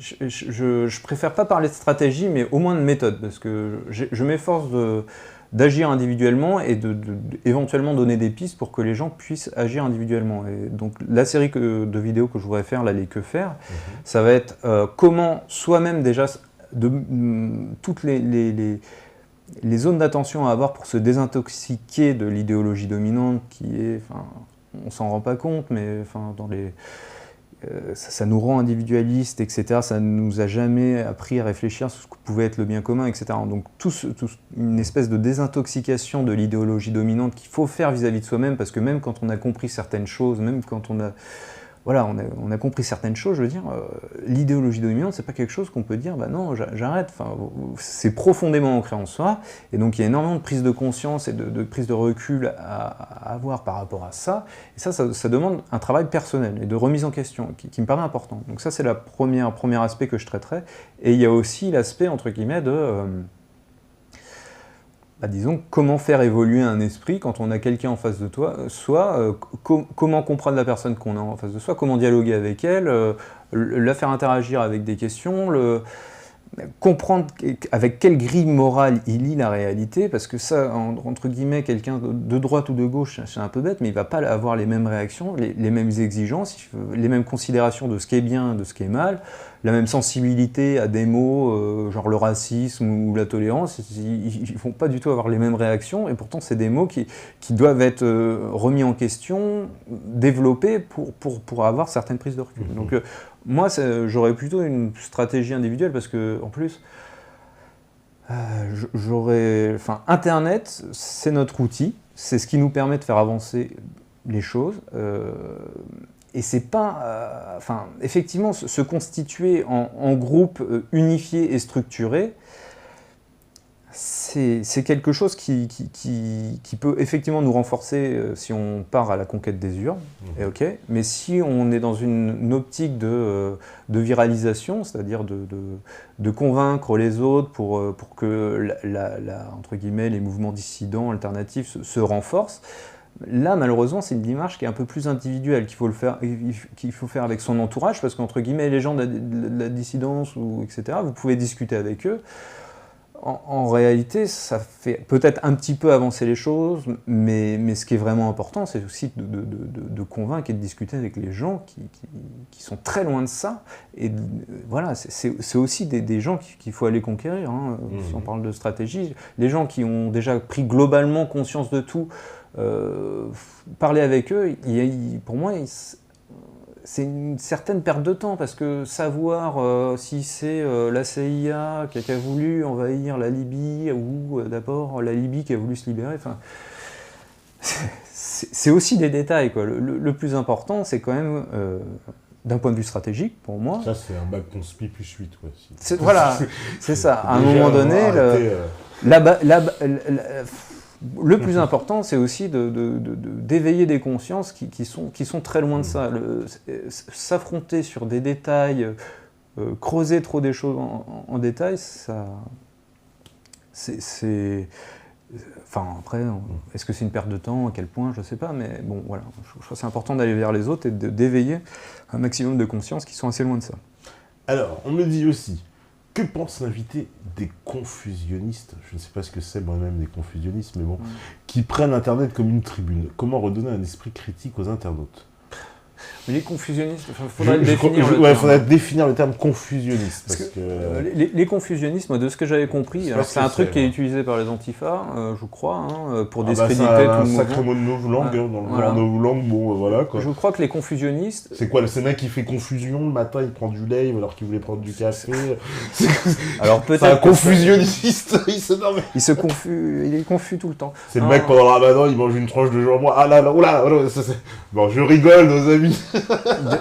je préfère pas parler de stratégie, mais au moins de méthode, parce que je m'efforce d'agir individuellement et éventuellement donner des pistes pour que les gens puissent agir individuellement. Et donc la série de vidéos que je voudrais faire, là, les Que faire, ça va être comment soi-même déjà, toutes les zones d'attention à avoir pour se désintoxiquer de l'idéologie dominante qui est, on s'en rend pas compte, mais ça nous rend individualistes, etc. Ça ne nous a jamais appris à réfléchir sur ce que pouvait être le bien commun, etc. Donc une espèce de désintoxication de l'idéologie dominante qu'il faut faire vis-à-vis de soi-même, parce que même quand on a compris certaines choses, même quand on a compris certaines choses, je veux dire, l'idéologie dominante, c'est pas quelque chose qu'on peut dire, bah non, j'arrête, c'est profondément ancré en soi, et donc il y a énormément de prise de conscience et de prise de recul à avoir par rapport à ça, et ça demande un travail personnel et de remise en question, qui me paraît important. Donc ça, c'est le premier aspect que je traiterai, et il y a aussi l'aspect, entre guillemets, disons, comment faire évoluer un esprit quand on a quelqu'un en face de soi, comment comprendre la personne qu'on a en face de soi, comment dialoguer avec elle, la faire interagir avec des questions, comprendre avec quelle grille morale il lit la réalité, parce que ça, entre guillemets, quelqu'un de droite ou de gauche, c'est un peu bête, mais il ne va pas avoir les mêmes réactions, les mêmes exigences, les mêmes considérations de ce qui est bien, de ce qui est mal, la même sensibilité à des mots, genre le racisme ou la tolérance, ils ne vont pas du tout avoir les mêmes réactions, et pourtant c'est des mots qui doivent être remis en question, développés pour avoir certaines prises de recul. Donc moi, j'aurais plutôt une stratégie individuelle, parce que en plus, Internet, c'est notre outil, c'est ce qui nous permet de faire avancer les choses. Et c'est pas... effectivement, se constituer en groupe unifié et structuré, c'est quelque chose qui peut effectivement nous renforcer si on part à la conquête des urnes, mais si on est dans une optique de viralisation, c'est-à-dire de convaincre les autres pour que entre guillemets, les mouvements dissidents alternatifs se renforcent, là, malheureusement, c'est une démarche qui est un peu plus individuelle, qu'il faut faire avec son entourage, parce qu'entre guillemets, les gens de la dissidence, etc., vous pouvez discuter avec eux. En réalité, ça fait peut-être un petit peu avancer les choses, mais ce qui est vraiment important, c'est aussi de convaincre et de discuter avec les gens qui sont très loin de ça. Et voilà, c'est aussi des gens qu'il faut aller conquérir, hein, si on parle de stratégie. Les gens qui ont déjà pris globalement conscience de tout, parler avec eux, pour moi, c'est une certaine perte de temps, parce que savoir si c'est la CIA qui a voulu envahir la Libye, ou d'abord la Libye qui a voulu se libérer, c'est aussi des détails, quoi. Le plus important, c'est quand même, d'un point de vue stratégique, pour moi... Ça, c'est un bac conspi plus 8, quoi. Voilà, c'est ça. À un moment donné, le plus important, c'est aussi d'éveiller des consciences qui sont très loin de ça. S'affronter sur des détails, creuser trop des choses en détail, après, est-ce que c'est une perte de temps, à quel point, je ne sais pas, mais bon, voilà. Je crois que c'est important d'aller vers les autres et d'éveiller un maximum de consciences qui sont assez loin de ça. Alors, on me dit aussi, que pense l'invité des confusionnistes, je ne sais pas ce que c'est moi-même des confusionnistes, mais bon, qui prennent Internet comme une tribune? Comment redonner un esprit critique aux internautes? Mais les confusionnistes, il faudrait définir le ouais, terme. faudrait définir le terme confusionniste. Parce que, les confusionnistes, moi, de ce que j'avais compris, alors c'est un truc qui est utilisé par les antifas, je crois, pour discréditer tout le mouvement. C'est un sacré mot de novlangue, dans le genre novlangue, bon, voilà, quoi. Je crois que les confusionnistes... C'est quoi, c'est le mec qui fait confusion, le matin il prend du lait alors qu'il voulait prendre du café. Alors peut-être... C'est un confusionniste, il est confus tout le temps. C'est le mec pendant le ramadan, il mange une tranche de jambon, ah là là, oula, bon, je rigole, nos amis.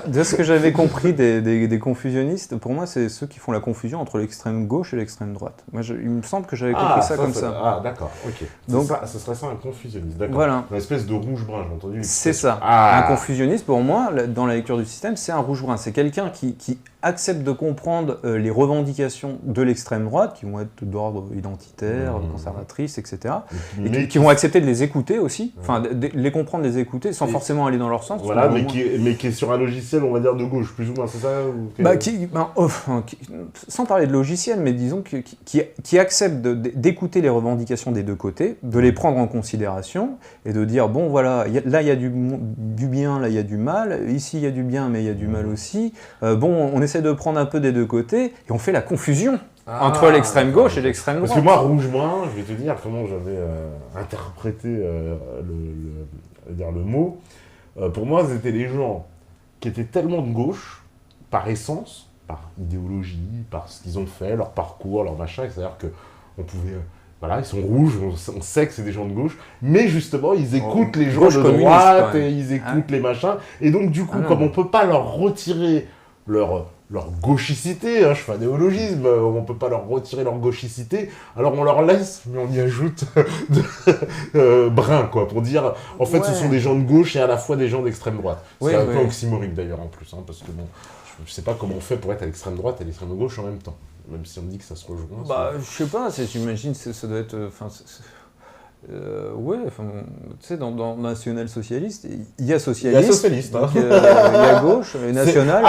De ce que j'avais compris des confusionnistes, pour moi, c'est ceux qui font la confusion entre l'extrême gauche et l'extrême droite. Moi, il me semble que j'avais compris ça comme ça. Ah, d'accord, ok. Donc, ce serait ça un confusionniste, d'accord. Voilà. Une espèce de rouge-brun, j'ai entendu. C'est ça. Un confusionniste, pour moi, dans la lecture du système, c'est un rouge-brun. C'est quelqu'un qui accepte de comprendre les revendications de l'extrême droite, qui vont être d'ordre identitaire, conservatrice, etc. Et qui vont accepter de les écouter aussi, enfin, de les comprendre, les écouter, sans forcément aller dans leur sens. Voilà, mais qui est sur un logiciel, on va dire, de gauche, plus ou moins, c'est ça sans parler de logiciel, mais disons qui accepte d'écouter les revendications des deux côtés, de les prendre en considération, et de dire, bon, voilà, là, il y a du bien, là, il y a du mal, ici, il y a du bien, mais il y a du mal aussi. Bon, on essaie de prendre un peu des deux côtés, et on fait la confusion entre l'extrême gauche et l'extrême droite. Parce que moi, rouge-brun, je vais te dire comment j'avais interprété le mot. Pour moi, c'était les gens qui étaient tellement de gauche, par essence, par idéologie, par ce qu'ils ont fait, leur parcours, leur machin, c'est-à-dire qu'on pouvait... Voilà, ils sont rouges, on sait que c'est des gens de gauche, mais justement, ils écoutent les gens de droite, et ils écoutent les machins, et donc du coup, comme on peut pas leur retirer leur gauchicité, je fais un néologisme, on peut pas leur retirer leur gauchicité, alors on leur laisse, mais on y ajoute brun, quoi, pour dire, en fait, ce sont des gens de gauche et à la fois des gens d'extrême droite. C'est un peu oxymorique d'ailleurs, en plus, parce que bon, je sais pas comment on fait pour être à l'extrême droite et à l'extrême gauche en même temps. Même si on dit que ça se rejoint. Je sais pas, j'imagine que ça doit être... tu sais, dans national-socialiste, il y a socialiste, il y a gauche, et national...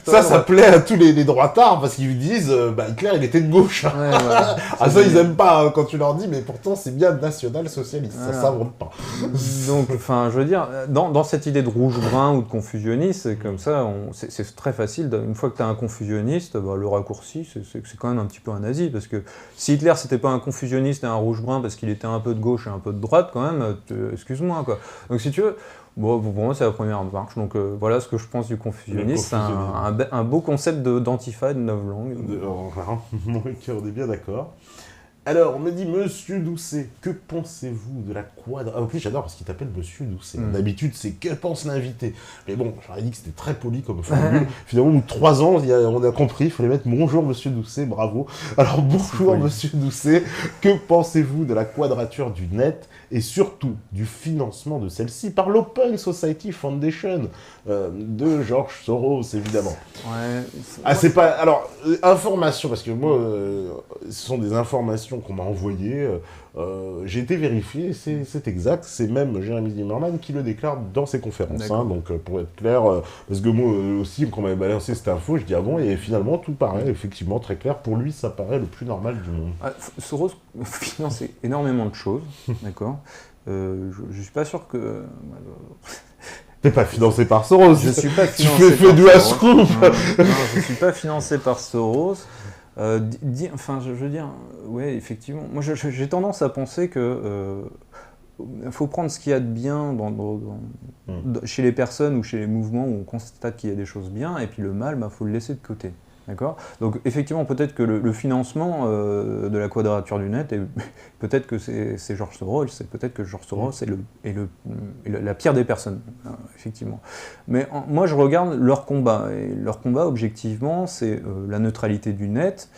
Ça plaît à tous les droitards, parce qu'ils disent, Hitler, il était de gauche. Ça, ils aiment pas, quand tu leur dis, mais pourtant, c'est bien national-socialiste, ça s'invente pas. Donc, je veux dire, dans cette idée de rouge-brun ou de confusionniste, c'est comme ça, c'est très facile, une fois que tu as un confusionniste, le raccourci, c'est quand même un petit peu un nazi, parce que si Hitler, c'était pas un confusionniste et un rouge-brun, parce qu'il était un peu de gauche et un peu de droite, quand même, excuse-moi, quoi. Donc, si tu veux, pour moi, c'est la première marche. Donc, voilà ce que je pense du confusionnisme. C'est un beau concept d'antifa et de novlangue. On est bien d'accord. Alors, on me dit, Monsieur Doucet, que pensez-vous de la quadrature... En plus, j'adore parce qu'il t'appelle Monsieur Doucet. D'habitude, c'est que pense l'invité. Mais bon, j'aurais dit que c'était très poli comme formule. Finalement, nous, 3 ans, on a compris, il fallait mettre bonjour Monsieur Doucet, bravo. Alors, bonjour Monsieur Doucet, que pensez-vous de la quadrature du net et surtout du financement de celle-ci par l'Open Society Foundation de George Soros, évidemment. C'est pas... Alors, information, parce que moi, ce sont des informations qu'on m'a envoyées. J'ai été vérifié, c'est exact. C'est même Jeremy Zimmerman qui le déclare dans ses conférences. Donc, pour être clair, parce que moi aussi, quand on m'avait balancé cette info, je dis ah bon, et finalement, tout paraît effectivement très clair. Pour lui, ça paraît le plus normal du monde. Soros finance énormément de choses, d'accord. Je suis pas sûr que... T'es pas financé par Soros. Je suis pas financé tu fais du scoop. Non, je suis pas financé par Soros. Je veux dire, ouais, effectivement. Moi, j'ai tendance à penser que faut prendre ce qu'il y a de bien chez les personnes ou chez les mouvements où on constate qu'il y a des choses bien, et puis le mal, faut le laisser de côté. D'accord ? Donc effectivement, peut-être que le financement de la quadrature du net, peut-être que c'est George Soros, peut-être que George Soros est la pire des personnes, effectivement. Mais moi, je regarde leur combat, et leur combat, objectivement, c'est la neutralité du net.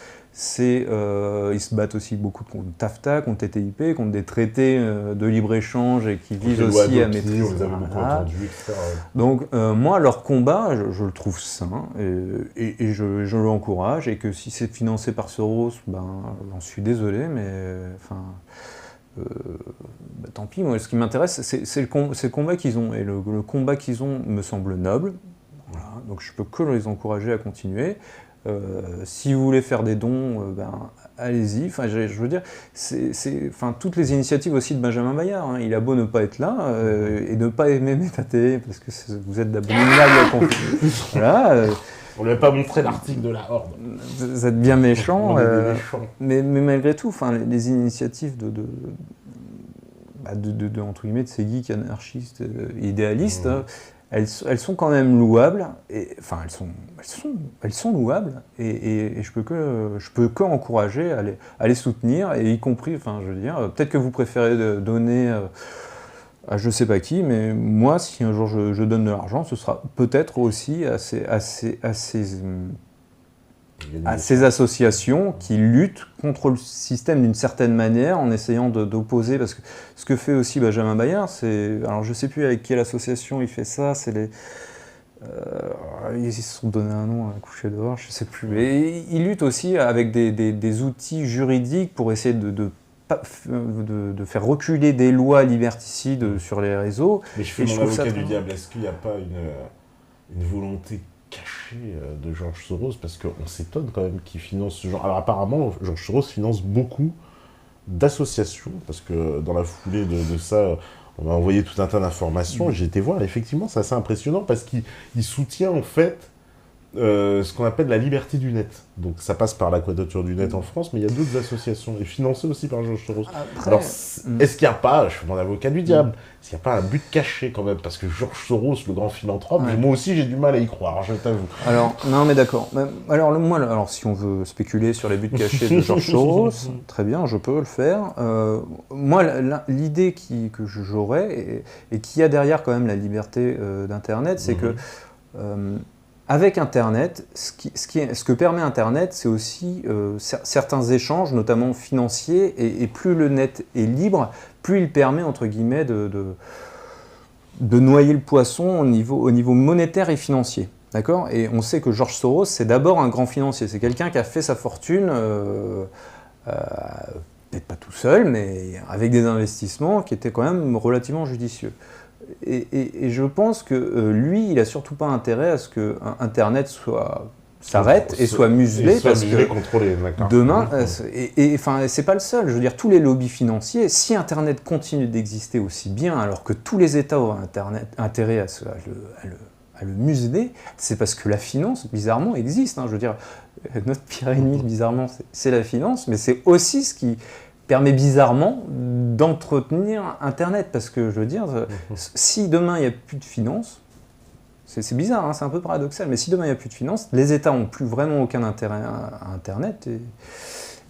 Ils se battent aussi beaucoup contre TAFTA, contre TTIP, contre des traités de libre-échange et qui visent aussi à maîtriser. On les avait beaucoup entendus, etc. Donc moi, leur combat, je le trouve sain et je l'encourage, et que si c'est financé par Soros, j'en suis désolé, mais tant pis. Moi, ce qui m'intéresse, c'est le combat qu'ils ont, et le combat qu'ils ont me semble noble. Voilà. Donc je peux que les encourager à continuer. Si vous voulez faire des dons, allez-y. Enfin, je veux dire, toutes les initiatives aussi de Benjamin Bayard. Hein. Il a beau ne pas être là et ne pas aimer MetaTV parce que vous êtes d'abominables. Voilà. On ne lui a pas montré l'article de la Horde. Vous êtes bien méchants. Mais malgré tout, les initiatives de entre guillemets, de ces geeks anarchistes idéalistes, elles sont quand même louables. Elles sont louables. Et je peux que encourager à les soutenir, et y compris, je veux dire, peut-être que vous préférez donner à je sais pas qui, mais moi, si un jour je donne de l'argent, ce sera peut-être aussi à ces associations qui luttent contre le système d'une certaine manière en essayant d'opposer, parce que ce que fait aussi Benjamin Bayard, alors je sais plus avec quelle association il fait ça, ils se sont donné un nom à coucher dehors, je sais plus, mais il lutte aussi avec des outils juridiques pour essayer de faire reculer des lois liberticides sur les réseaux. Mais je fais mon avocat du diable, est-ce qu'il n'y a pas une volonté cachée de George Soros, parce qu'on s'étonne quand même qu'il finance ce genre. Alors apparemment, George Soros finance beaucoup d'associations, parce que dans la foulée de ça, on m'a envoyé tout un tas d'informations, et j'ai été voir, effectivement, c'est assez impressionnant, parce qu'il soutient en fait ce qu'on appelle la liberté du net. Donc ça passe par la Quadrature du net en France, mais il y a d'autres associations, et financées aussi par George Soros. Après, alors, est-ce qu'il n'y a pas, je suis mon avocat du diable, est-ce qu'il n'y a pas un but caché quand même? Parce que George Soros, le grand philanthrope, moi aussi j'ai du mal à y croire, je t'avoue. Alors, non mais d'accord. Alors si on veut spéculer sur les buts cachés de George Soros, très bien, je peux le faire. Moi, l'idée que j'aurais, et qui a derrière quand même la liberté d'Internet, c'est que avec Internet, ce que permet Internet, c'est aussi certains échanges, notamment financiers, et plus le net est libre, plus il permet, entre guillemets, de noyer le poisson au niveau monétaire et financier. D'accord ? Et on sait que George Soros, c'est d'abord un grand financier. C'est quelqu'un qui a fait sa fortune, peut-être pas tout seul, mais avec des investissements qui étaient quand même relativement judicieux. Et je pense que lui, il a surtout pas intérêt à ce que Internet s'arrête et soit muselé, parce que contrôlé, demain, c'est pas le seul. Je veux dire, tous les lobbies financiers, si Internet continue d'exister aussi bien, alors que tous les États ont intérêt à le museler, c'est parce que la finance, bizarrement, existe. Je veux dire, notre pire ennemi, bizarrement, c'est la finance, mais c'est aussi ce qui permet bizarrement d'entretenir Internet, parce que je veux dire, si demain il n'y a plus de finances, c'est bizarre, c'est un peu paradoxal, mais si demain il n'y a plus de finances, les États n'ont plus vraiment aucun intérêt à Internet, et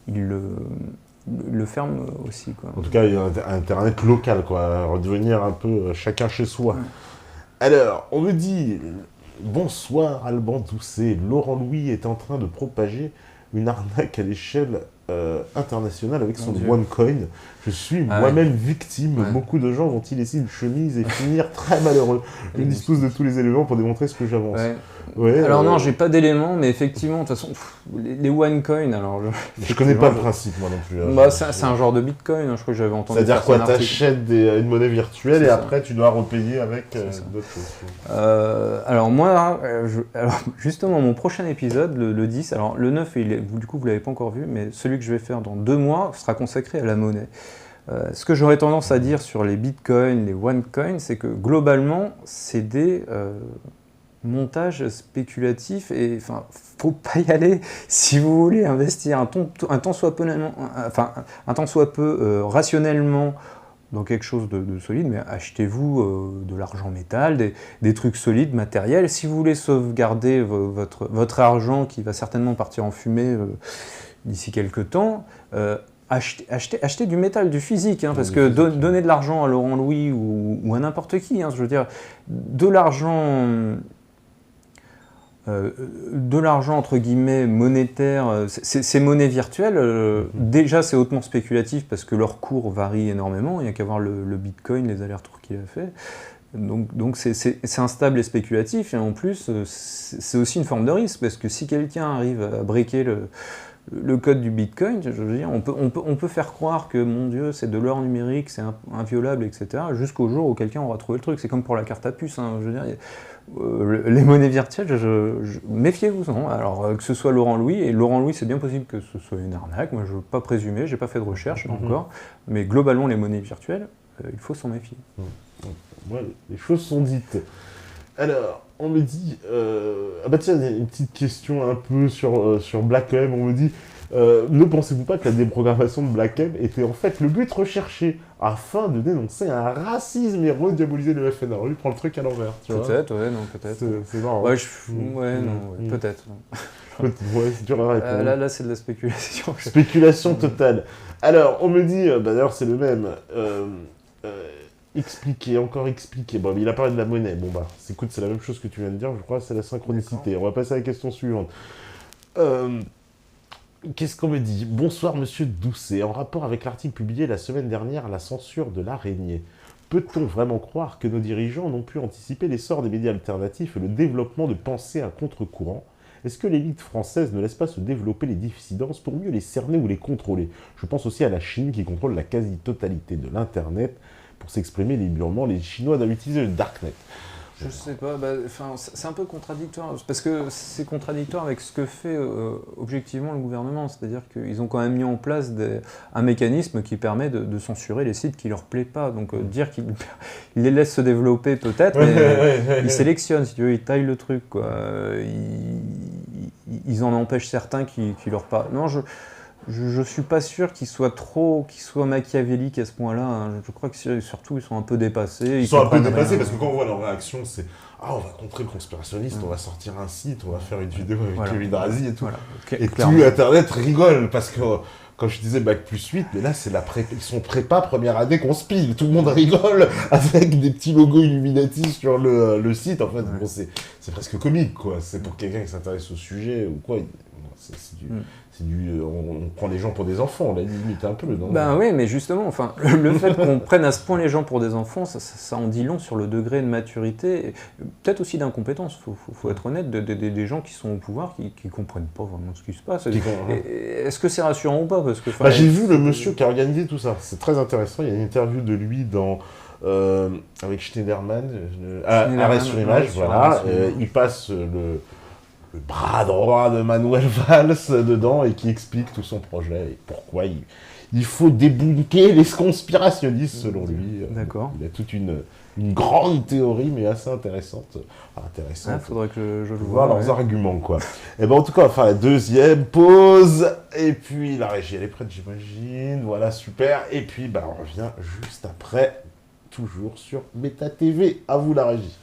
ils le ferment aussi, quoi. En tout cas, il y a un Internet local, quoi, redevenir un peu chacun chez soi. Alors, on me dit, bonsoir Alban Doucet, Laurent Louis est en train de propager une arnaque à l'échelle internationale avec son OneCoin. Je suis moi-même victime. Beaucoup de gens vont y laisser une chemise et finir très malheureux. Je dispose de tous les éléments pour démontrer ce que j'avance. Alors non, j'ai pas d'éléments, mais effectivement, de toute façon, les OneCoin, alors... Je connais pas le principe, moi non plus. C'est un genre de Bitcoin, je crois que j'avais entendu. C'est-à-dire quoi, t'achètes une monnaie virtuelle et après tu dois repayer avec d'autres choses. Alors moi, justement, mon prochain épisode, le 10, alors le 9, du coup vous l'avez pas encore vu, mais celui que je vais faire dans 2 mois sera consacré à la monnaie. Ce que j'aurais tendance à dire sur les bitcoins, les OneCoin, c'est que globalement, c'est des montages spéculatifs, et faut pas y aller si vous voulez investir un tant soit peu rationnellement dans quelque chose de solide, mais achetez-vous de l'argent métal, des trucs solides, matériels. Si vous voulez sauvegarder votre argent qui va certainement partir en fumée d'ici quelques temps, achetez du métal, du phisique, parce que donner de l'argent à Laurent Louis ou à n'importe qui, je veux dire, de l'argent entre guillemets monétaire, ces monnaies virtuelles, déjà c'est hautement spéculatif parce que leur cours varie énormément, il n'y a qu'à voir le Bitcoin, les allers-retours qu'il a fait. Donc c'est instable et spéculatif, et en plus c'est aussi une forme de risque, parce que si quelqu'un arrive à briquer le code du Bitcoin, je veux dire, on peut faire croire que, mon Dieu, c'est de l'or numérique, c'est inviolable, etc., jusqu'au jour où quelqu'un aura trouvé le truc. C'est comme pour la carte à puce, hein, je veux dire, les monnaies virtuelles, méfiez-vous-en. Alors, que ce soit Laurent Louis, et Laurent Louis, c'est bien possible que ce soit une arnaque, moi je ne veux pas présumer, j'ai pas fait de recherche encore, mais globalement, les monnaies virtuelles, il faut s'en méfier. Ouais, les choses sont dites. Alors, on me dit... Ah bah tiens, il y a une petite question un peu sur Black M. On me dit, ne pensez-vous pas que la déprogrammation de Black M était en fait le but recherché afin de dénoncer un racisme et rediaboliser le FNR? Lui prend le truc à l'envers, tu vois. Peut-être, ouais, non, peut-être. C'est marrant. Ouais, peut-être. Ouais, c'est dur à répondre. Là, c'est de la spéculation. Spéculation totale. Alors, on me dit, d'ailleurs, c'est le même... expliquer. Bon, il a parlé de la monnaie. Bon, bah, écoute, c'est la même chose que tu viens de dire, je crois, c'est la synchronicité. D'accord. On va passer à la question suivante. Qu'est-ce qu'on me dit? Bonsoir, monsieur Doucet. En rapport avec l'article publié la semaine dernière, la censure de l'araignée, peut-on vraiment croire que nos dirigeants n'ont pu anticiper l'essor des médias alternatifs et le développement de pensées à contre-courant? Est-ce que l'élite française ne laisse pas se développer les dissidences pour mieux les cerner ou les contrôler? Je pense aussi à la Chine qui contrôle la quasi-totalité de l'Internet. Pour s'exprimer librement, les Chinois doivent utiliser le Darknet. Je sais pas, c'est un peu contradictoire, parce que c'est contradictoire avec ce que fait objectivement le gouvernement, c'est-à-dire qu'ils ont quand même mis en place un mécanisme qui permet de censurer les sites qui leur plaît pas, donc dire qu'ils les laissent se développer peut-être, mais ils sélectionnent, si tu veux, ils taillent le truc, quoi. Ils en empêchent certains qui leur pas... Non, je suis pas sûr qu'ils soient machiavéliques à ce point-là. Hein. Je crois que surtout ils sont un peu dépassés. Ils sont un peu dépassés parce que quand on voit leur réaction, c'est on va contrer le conspirationniste, on va sortir un site, on va faire une vidéo avec Kevin Razi et tout. Voilà. Et tout Internet rigole parce que quand je disais Bac plus 8, mais là c'est ils sont prépa première année qu'on spile. Tout le monde rigole avec des petits logos Illuminati sur le site. En fait, bon, c'est presque comique, quoi. C'est pour quelqu'un qui s'intéresse au sujet ou quoi. On prend les gens pour des enfants, la limite un peu, non? Ben oui, mais justement, enfin, le fait qu'on prenne à ce point les gens pour des enfants, ça en dit long sur le degré de maturité, peut-être aussi d'incompétence, faut être honnête, des gens qui sont au pouvoir, qui comprennent pas vraiment ce qui se passe. Est-ce que c'est rassurant ou pas? Parce que, j'ai vu le monsieur qui a organisé tout ça, c'est très intéressant, il y a une interview de lui avec Schneiderman, Arrêt sur image, voilà, il passe le bras droit de Manuel Valls dedans et qui explique tout son projet et pourquoi il faut débunker les conspirationnistes selon lui. D'accord. Il a toute une grande théorie mais assez intéressante. Faudrait que je le vois leurs arguments, quoi. Et en tout cas, on va faire la deuxième pause et puis la régie elle est prête, j'imagine. Voilà, super. Et puis on revient juste après, toujours sur Méta TV. À vous la régie.